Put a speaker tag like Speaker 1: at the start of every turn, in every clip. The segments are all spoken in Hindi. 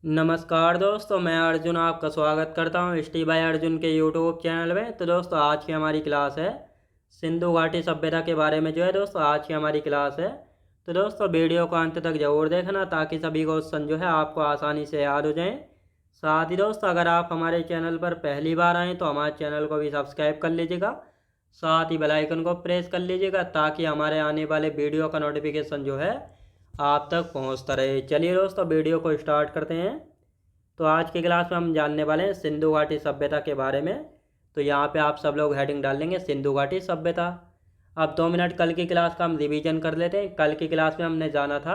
Speaker 1: नमस्कार दोस्तों, मैं अर्जुन आपका स्वागत करता हूँ स्टी बाय अर्जुन के यूट्यूब चैनल में। तो दोस्तों, आज की हमारी क्लास है सिंधु घाटी सभ्यता के बारे में। दोस्तों, आज की हमारी क्लास है। तो दोस्तों, वीडियो को अंत तक जरूर देखना ताकि सभी क्वेश्चन आपको आसानी से याद हो जाएं। साथ ही दोस्तों, अगर आप हमारे चैनल पर पहली बार आएँ तो हमारे चैनल को भी सब्सक्राइब कर लीजिएगा। साथ ही बेल आइकन को प्रेस कर लीजिएगा ताकि हमारे आने वाले वीडियो का नोटिफिकेशन आप तक पहुंचता रहे। चलिए दोस्तों, वीडियो को स्टार्ट करते हैं। तो आज की क्लास में हम जानने वाले हैं सिंधु घाटी सभ्यता के बारे में। तो यहाँ पे आप सब लोग हेडिंग डाल लेंगे सिंधु घाटी सभ्यता। अब 2 मिनट कल की क्लास का हम रिवीजन कर लेते हैं। कल की क्लास में हमने जाना था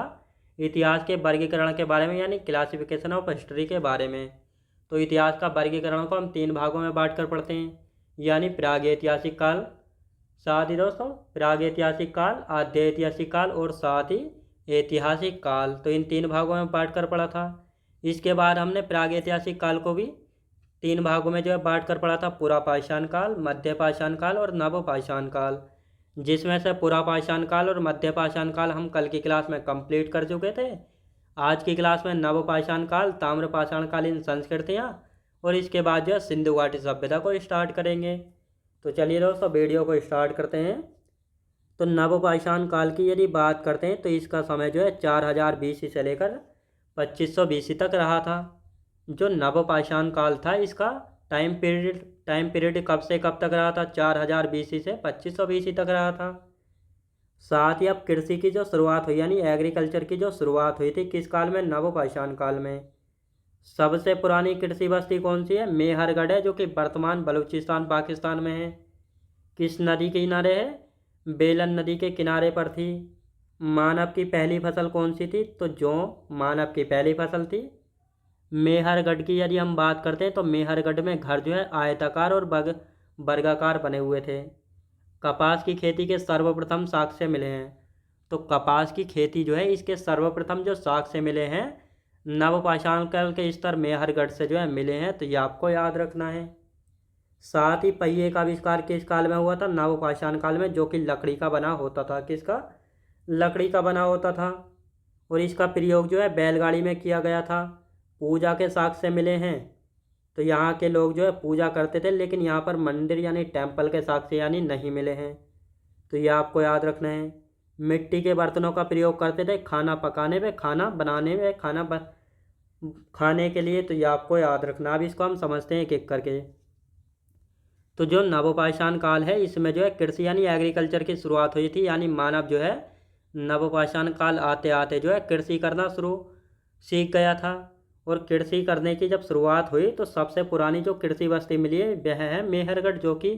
Speaker 1: इतिहास के वर्गीकरण के बारे में, यानी क्लासिफिकेशन ऑफ हिस्ट्री के बारे में। तो इतिहास का वर्गीकरण को हम 3 भागों में बांट कर पढ़ते हैं, यानी प्रागैतिहासिक काल, साथ ही दोस्तों प्रागैतिहासिक काल, आद्य ऐतिहासिक काल और साथ ही ऐतिहासिक काल। तो इन 3 भागों में बांट कर पढ़ा था। इसके बाद हमने प्रागैतिहासिक काल को भी 3 भागों में बांट कर पढ़ा था, पुरापाषाण काल, मध्यपाषाण काल और नवपाषाण काल। जिसमें से पुरापाषाण काल और मध्यपाषाण काल हम कल की क्लास में कंप्लीट कर चुके थे। आज की क्लास में नवपाषाण काल, ताम्रपाषाण कालीन संस्कृतियाँ और इसके बाद सिंधु घाटी सभ्यता को स्टार्ट करेंगे। तो चलिए दोस्तों, वीडियो को स्टार्ट करते हैं। तो नवपाषाण काल की यदि बात करते हैं तो इसका समय 4000 BC से लेकर 2500 BC तक रहा था। जो नवपाषाण काल था इसका टाइम पीरियड कब से कब तक रहा था? 4000 BC से 2500 BC तक रहा था। साथ ही अब कृषि की जो शुरुआत हुई, यानी एग्रीकल्चर की जो शुरुआत हुई थी, किस काल में? नवपाषाण काल में। सबसे पुरानी कृषि बस्ती कौन सी है? मेहरगढ़ है, जो कि वर्तमान बलूचिस्तान पाकिस्तान में है। किस नदी के किनारे है? बेलन नदी के किनारे पर थी। मानव की पहली फसल कौन सी थी? तो जौ मानव की पहली फसल थी। मेहरगढ़ की यदि हम बात करते हैं तो मेहरगढ़ में घर आयताकार और वर्गाकार बने हुए थे। कपास की खेती के सर्वप्रथम साक्ष्य मिले हैं। तो कपास की खेती इसके सर्वप्रथम जो साक्ष्य मिले हैं नवपाषाण काल के स्तर मेहरगढ़ से मिले हैं। तो ये आपको याद रखना है। साथ ही पहिए का आविष्कार किस काल में हुआ था? नवपाषाण काल में, जो कि लकड़ी का बना होता था। किसका? लकड़ी का बना होता था। और इसका प्रयोग बैलगाड़ी में किया गया था। पूजा के साक्ष्य मिले हैं। तो यहाँ के लोग पूजा करते थे, लेकिन यहाँ पर मंदिर यानी टेम्पल के साक्ष्य यानी नहीं मिले हैं। तो ये आपको याद रखना है। मिट्टी के बर्तनों का प्रयोग करते थे खाना पकाने में, खाना बनाने में, खाने के लिए। तो ये आपको याद रखना। अब इसको हम समझते हैं एक एक करके। तो जो नवपाषाण काल है इसमें कृषि यानी एग्रीकल्चर की शुरुआत हुई थी, यानी मानव नवपाषाण काल आते आते कृषि करना सीख गया था। और कृषि करने की जब शुरुआत हुई तो सबसे पुरानी जो कृषि बस्ती मिली है वह है मेहरगढ़, जो कि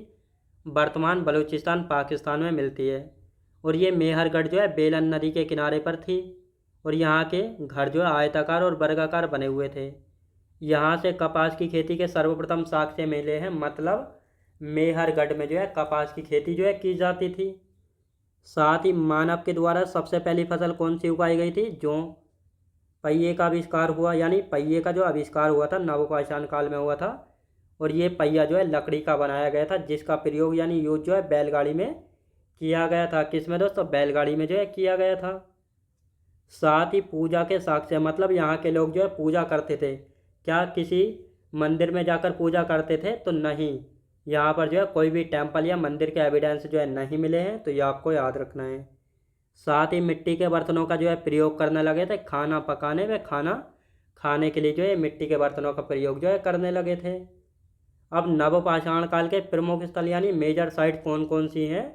Speaker 1: वर्तमान बलूचिस्तान पाकिस्तान में मिलती है। और ये मेहरगढ़ बेलन नदी के किनारे पर थी। और यहाँ के घर आयताकार और वर्गाकार बने हुए थे। यहाँ से कपास की खेती के सर्वप्रथम साक्ष्य मिले हैं। मतलब मेहरगढ़ में कपास की खेती की जाती थी। साथ ही मानव के द्वारा सबसे पहली फसल कौन सी उगाई गई थी? जौ। पहिए का आविष्कार हुआ, यानी पहिए का जो आविष्कार हुआ था नवपाषाण काल में हुआ था। और ये पहिया लकड़ी का बनाया गया था, जिसका प्रयोग यानी यूज बैलगाड़ी में किया गया था। किस में दोस्तों? बैलगाड़ी में किया गया था। साथ ही पूजा के साक्ष्य, मतलब यहाँ के लोग पूजा करते थे। क्या किसी मंदिर में जाकर पूजा करते थे? तो नहीं। यहाँ पर कोई भी टेम्पल या मंदिर के एविडेंस नहीं मिले हैं। तो ये आपको याद रखना है। साथ ही मिट्टी के बर्तनों का प्रयोग करने लगे थे खाना पकाने में, खाना खाने के लिए मिट्टी के बर्तनों का प्रयोग करने लगे थे। अब नवपाषाण काल के प्रमुख स्थल यानी मेजर साइट कौन कौन सी हैं,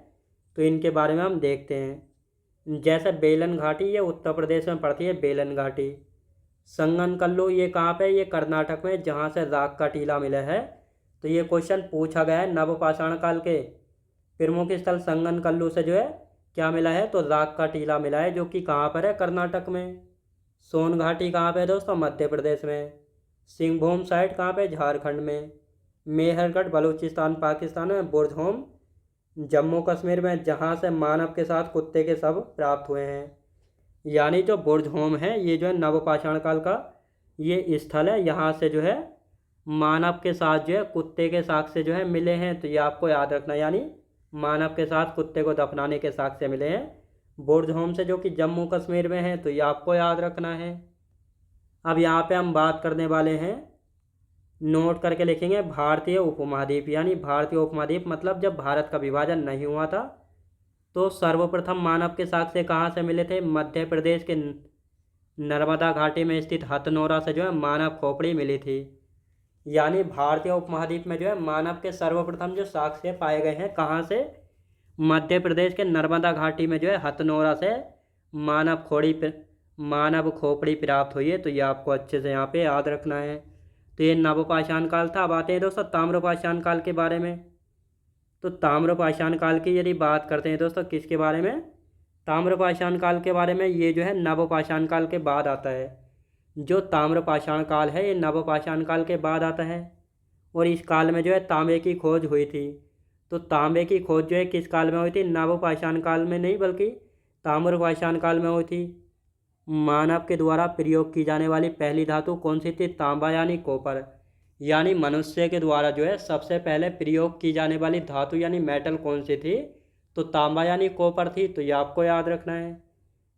Speaker 1: तो इनके बारे में हम देखते हैं। जैसे बेलन घाटी, ये उत्तर प्रदेश में पड़ती है बेलन घाटी। संगनकल्लू ये कहाँ पे? ये कर्नाटक में, जहाँ से राख का टीला मिला है। तो ये क्वेश्चन पूछा गया है। नवपाषाण काल के प्रमुख स्थल संगनकल्लू से क्या मिला है? तो राख का टीला मिला है, जो कि कहाँ पर है? कर्नाटक में। सोन घाटी कहाँ पे है दोस्तों? मध्य प्रदेश में। सिंहभूम साइट कहाँ पे? झारखंड में। मेहरगढ़ बलूचिस्तान पाकिस्तान में। बुरधोम जम्मू कश्मीर में, जहाँ से मानव के साथ कुत्ते के शव प्राप्त हुए हैं। यानी जो बुरधोम है ये नवपाषाण काल का ये स्थल है। यहाँ से मानव के साथ कुत्ते के साक्ष्य मिले हैं। तो ये आपको याद रखना, यानी मानव के साथ कुत्ते को दफनाने के साक्ष्य मिले हैं बुरधोम से, जो कि जम्मू कश्मीर में है। तो ये आपको याद रखना है। अब यहाँ पे हम बात करने वाले हैं, नोट करके लिखेंगे, भारतीय उपमहाद्वीप। यानी भारतीय उपमहाद्वीप मतलब जब भारत का विभाजन नहीं हुआ था तो सर्वप्रथम मानव के साक्ष्य कहाँ से मिले थे? मध्य प्रदेश के नर्मदा घाटी में स्थित हथनोरा से जो है मानव खोपड़ी मिली थी। यानी भारतीय उपमहाद्वीप में जो है मानव के सर्वप्रथम जो साक्ष्य पाए गए हैं कहाँ से? मध्य प्रदेश के नर्मदा घाटी में जो है हथनोरा से मानव खोपड़ी प्राप्त हुई है। तो ये आपको अच्छे से यहाँ पे याद रखना है। तो ये नवपाषाण काल था। अब आते हैं दोस्तों ताम्रपाषाण काल के बारे में। तो ताम्रपाषाण काल की यदि बात करते हैं दोस्तों, किसके बारे में? ताम्रपाषाण काल के बारे में। ये जो है नवपाषाण काल के बाद आता है। जो ताम्रपाषाण काल है ये नवपाषाण काल के बाद आता है। और इस काल में जो है तांबे की खोज हुई थी। तो तांबे की खोज जो है किस काल में हुई थी? नवपाषाण काल में नहीं बल्कि ताम्रपाषाण काल में हुई थी। मानव के द्वारा प्रयोग की जाने वाली पहली धातु कौन सी थी? तांबा यानी कॉपर। यानी मनुष्य के द्वारा जो है सबसे पहले प्रयोग की जाने वाली धातु यानी मेटल कौन सी थी? तो तांबा यानी कॉपर थी। तो ये आपको याद रखना है।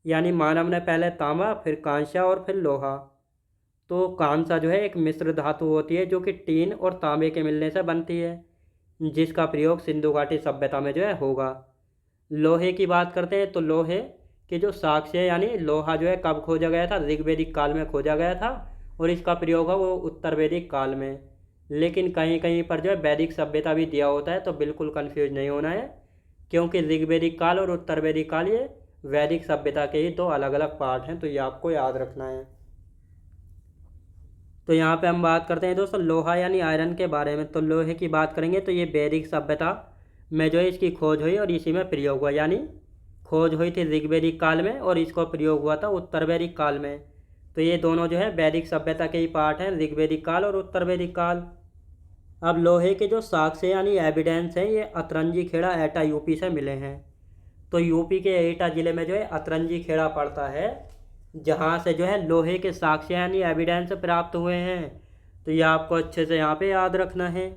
Speaker 1: यानी मानव ने पहले तांबा, फिर कांसा और फिर लोहा। तो कांसा जो है एक मिश्र धातु होती है जो कि टीन और तांबे के मिलने से बनती है, जिसका प्रयोग सिंधु घाटी सभ्यता में जो है होगा। लोहे की बात करते हैं तो लोहे के जो साक्ष्य यानी लोहा जो है कब खोजा गया था? ऋग्वेदिक काल में खोजा गया था। और इसका प्रयोग है वो उत्तर वैदिक काल में। लेकिन कहीं कहीं पर जो है वैदिक सभ्यता भी दिया होता है, तो बिल्कुल कंफ्यूज नहीं होना है, क्योंकि ऋग्वेदिक काल और उत्तर वैदिक काल ये वैदिक सभ्यता के ही दो अलग अलग पार्ट हैं। तो ये आपको याद रखना है। तो यहाँ पे हम बात करते हैं दोस्तों लोहा यानी आयरन के बारे में। तो लोहे की बात करेंगे तो ये वैदिक सभ्यता में जो है इसकी खोज हुई और इसी में प्रयोग हुआ। यानी खोज हुई थी ऋग्वेदिक काल में और इसको प्रयोग हुआ था उत्तर वैदिक काल में। तो ये दोनों जो है वैदिक सभ्यता के ही पार्ट हैं, ऋग्वेदिक काल और उत्तर वैदिक काल। अब लोहे के जो साक्ष्य यानी एविडेंस हैं ये अतरंजी खेड़ा एटा यूपी से मिले हैं। तो यूपी के एटा ज़िले में जो है अतरंजी खेड़ा पड़ता है, जहाँ से जो है लोहे के साक्ष्य यानी एविडेंस प्राप्त हुए हैं। तो ये आपको अच्छे से यहाँ पे याद रखना है।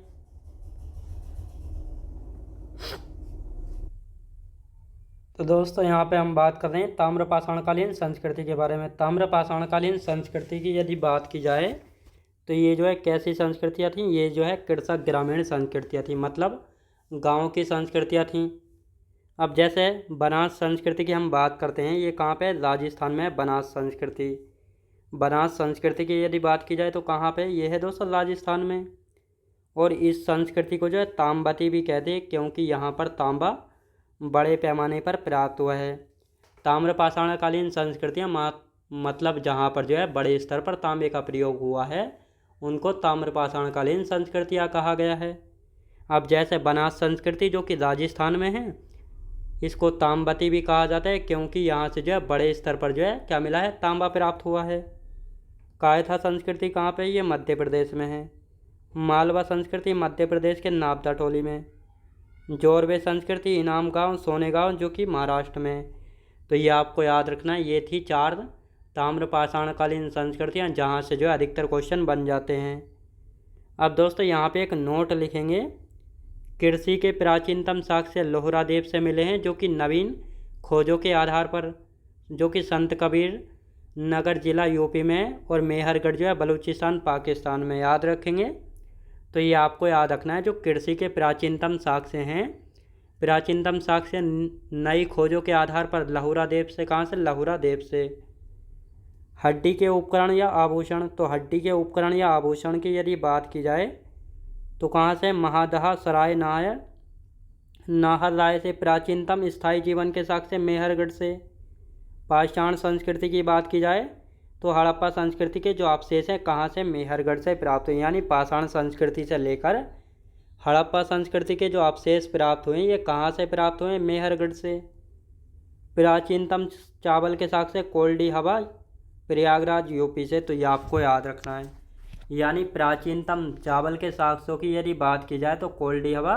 Speaker 1: तो दोस्तों यहाँ पे हम बात कर रहे हैं ताम्रपाषाणकालीन संस्कृति के बारे में। ताम्रपाषाणकालीन संस्कृति की यदि बात की जाए तो ये जो है कैसी संस्कृतियाँ थीं? ये जो है कृषक ग्रामीण संस्कृतियाँ थीं, मतलब गांव की संस्कृतियाँ थीं। अब जैसे बनास संस्कृति की हम बात करते हैं, ये कहाँ पे? राजस्थान में बनास संस्कृति। बनास संस्कृति की यदि बात की जाए तो कहाँ पे? ये है दोस्तों राजस्थान में। और इस संस्कृति को जो है ताम्बती भी कहते हैं, क्योंकि यहाँ पर तांबा बड़े पैमाने पर प्राप्त हुआ है। ताम्रपाषाणकालीन संस्कृतियाँ मतलब जहाँ पर जो है बड़े स्तर पर तांबे का प्रयोग हुआ है उनको ताम्रपाषाणकालीन संस्कृतियाँ कहा गया है। अब जैसे बनास संस्कृति जो कि राजस्थान में है, इसको ताम्बती भी कहा जाता है, क्योंकि यहाँ से जो है बड़े स्तर पर जो है क्या मिला है? तांबा प्राप्त हुआ है। कायथा संस्कृति कहाँ पे? ये मध्य प्रदेश में है। मालवा संस्कृति मध्य प्रदेश के नापदा टोली में। जोरवे संस्कृति इनाम गांव सोने गांव जो कि महाराष्ट्र में। तो ये आपको याद रखना है। ये थी 4 ताम्रपाषाणकालीन संस्कृतियाँ जहाँ से जो है अधिकतर क्वेश्चन बन जाते हैं। अब दोस्तों यहाँ पे एक नोट लिखेंगे, कृषि के प्राचीनतम साक्ष्य लोहरा देव से मिले हैं, जो कि नवीन खोजों के आधार पर, जो कि संत कबीर नगर जिला यूपी में और मेहरगढ़ जो है बलूचिस्तान पाकिस्तान में। याद रखेंगे। तो ये आपको याद रखना है, जो कृषि के प्राचीनतम साक्ष्य हैं, प्राचीनतम साक्ष्य नई खोजों के आधार पर लहुरा देव से। कहाँ से? लहुरा देव से। हड्डी के उपकरण या आभूषण। तो हड्डी के उपकरण या आभूषण की यदि बात की जाए तो कहाँ से? महादहा सराय नाहर राय से। प्राचीनतम स्थायी जीवन के साक्ष्य मेहरगढ़ से। पाषाण संस्कृति की बात की जाए तो हड़प्पा संस्कृति के जो अवशेष हैं कहाँ से? मेहरगढ़ से प्राप्त हुए। यानी पाषाण संस्कृति से लेकर हड़प्पा संस्कृति के जो अवशेष प्राप्त हुए ये कहाँ से प्राप्त हुए? मेहरगढ़ से। प्राचीनतम चावल के साक्ष्य कोल्डी हवा प्रयागराज यूपी से। तो ये आपको याद रखना है। यानी प्राचीनतम चावल के साक्ष्यों की यदि बात की जाए तो कोल्डी हवा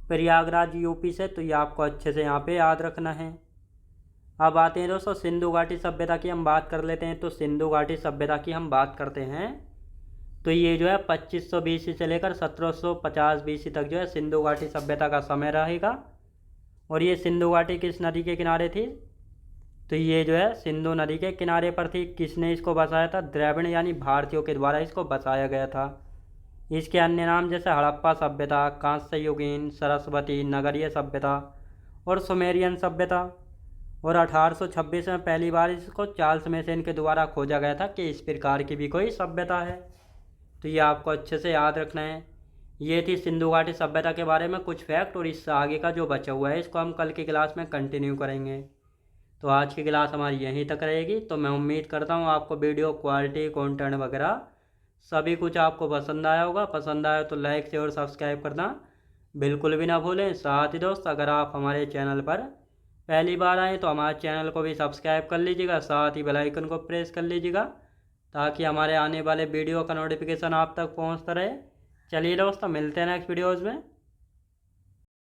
Speaker 1: प्रयागराज यूपी से। तो ये आपको अच्छे से यहाँ पे याद रखना है। अब आते हैं दोस्तों सिंधु घाटी सभ्यता की हम बात कर लेते हैं। तो सिंधु घाटी सभ्यता की हम बात करते हैं तो ये जो है 2500 BC से लेकर 1750 BC तक जो है सिंधु घाटी सभ्यता का समय रहेगा। और ये सिंधु घाटी किस नदी के किनारे थी? तो ये जो है सिंधु नदी के किनारे पर थी। किसने इसको बसाया था? द्रविड़ यानी भारतीयों के द्वारा इसको बसाया गया था। इसके अन्य नाम जैसे हड़प्पा सभ्यता, कांस्य युगीन, सरस्वती, नगरीय सभ्यता और सुमेरियन सभ्यता। और 1826 में पहली बार इसको चार्ल्स मेसन के द्वारा खोजा गया था कि इस प्रकार की भी कोई सभ्यता है। तो ये आपको अच्छे से याद रखना है। ये थी सिंधु घाटी सभ्यता के बारे में कुछ फैक्ट, और इससे आगे का जो बचा हुआ है इसको हम कल की क्लास में कंटिन्यू करेंगे। तो आज की क्लास हमारी यहीं तक रहेगी। तो मैं उम्मीद करता हूँ आपको वीडियो क्वालिटी, कंटेंट वगैरह सभी कुछ आपको पसंद आया होगा। पसंद आया तो लाइक शेयर और सब्सक्राइब करना बिल्कुल भी ना भूलें। साथ ही दोस्त, अगर आप हमारे चैनल पर पहली बार आएँ तो हमारे चैनल को भी सब्सक्राइब कर लीजिएगा, साथ ही बेल आइकन को प्रेस कर लीजिएगा ताकि हमारे आने वाले वीडियो का नोटिफिकेशन आप तक पहुंचता रहे। चलिए दोस्तों, मिलते हैं नेक्स्ट वीडियोज़ में।